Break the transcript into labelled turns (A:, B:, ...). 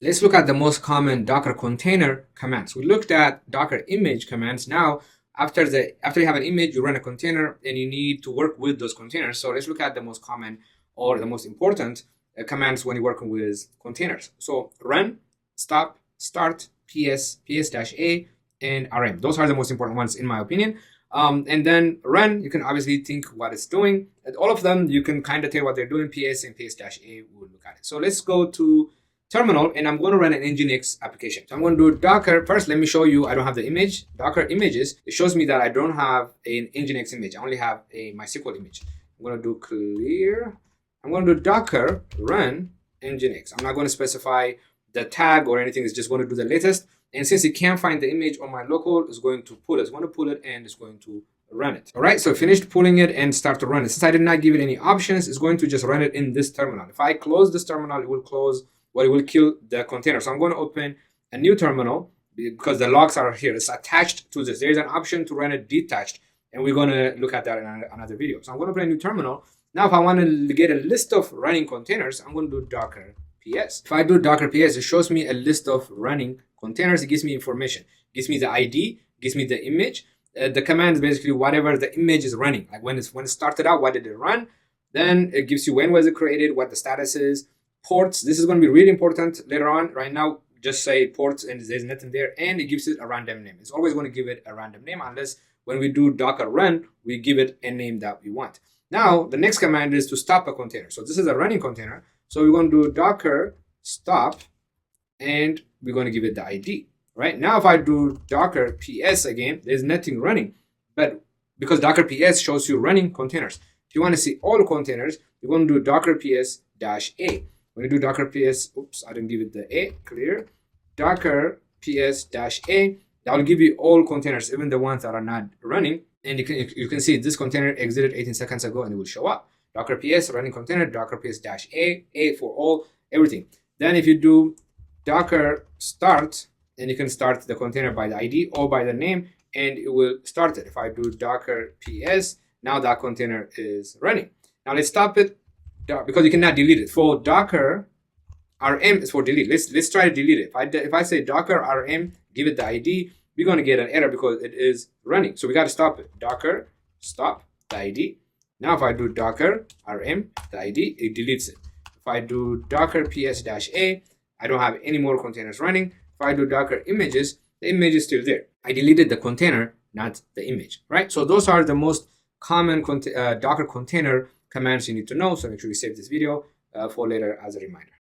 A: Let's look at the most common Docker container commands. We looked at Docker image commands. Now, after you have an image, you run a container and you need to work with those containers. So let's look at the most common or the most important commands when you're working with containers. So run, stop, start, ps, ps-a, and rm. Those are the most important ones in my opinion. And then run, you can obviously think what it's doing. At all of them, you can kind of tell what they're doing. PS and ps-a, we'll look at it. So let's go to terminal and I'm going to run an Nginx application. So I'm going to do Docker. First, let me show you, I don't have the image. Docker images, it shows me that I don't have an Nginx image. I only have a MySQL image. I'm going to do clear. I'm going to do Docker run Nginx. I'm not going to specify the tag or anything. It's just going to do the latest. And since it can't find the image on my local, it's going to pull it. It's going to pull it and it's going to run it. All right, so finished pulling it and start to run it. Since I did not give it any options, it's going to just run it in this terminal. If I close this terminal, it will close, well, it will kill the container. So I'm going to open a new terminal because the logs are here. It's attached to this. There's an option to run it detached, and we're going to look at that in another video. So I'm going to open a new terminal. Now, if I want to get a list of running containers, I'm going to do Docker PS. If I do Docker PS, it shows me a list of running containers. It gives me information. It gives me the ID, gives me the image. The command is basically whatever the image is running. Like when it started out, what did it run? Then it gives you when was it created, what the status is, ports. This is going to be really important later on. Right now, just say ports and there's nothing there, and it gives it a random name. It's always going to give it a random name unless when we do Docker run, we give it a name that we want. Now, the next command is to stop a container. So this is a running container. So we're going to do Docker stop, and we're going to give it the ID. Right now, if I do Docker PS again, there's nothing running, but because Docker PS shows you running containers. If you want to see all containers, you're going to do Docker PS -a. When you do Docker PS, oops, I didn't give it the A, clear. Docker PS -a, that will give you all containers, even the ones that are not running. And you can see this container exited 18 seconds ago and it will show up. Docker PS running container, Docker PS -a, A for all, everything. Then if you do Docker start, and you can start the container by the ID or by the name, and it will start it. If I do Docker PS, now that container is running. Now let's stop it because you cannot delete it. For Docker RM is for delete. Let's try to delete it. If I say Docker RM, give it the ID, we're going to get an error because it is running. So we got to stop it. Docker stop the ID. Now if I do Docker RM, the ID, it deletes it. If I do Docker PS -a, I don't have any more containers running. If I do Docker images, the image is still there. I deleted the container, not the image, right? So those are the most common Docker container commands you need to know. So make sure you save this video for later as a reminder.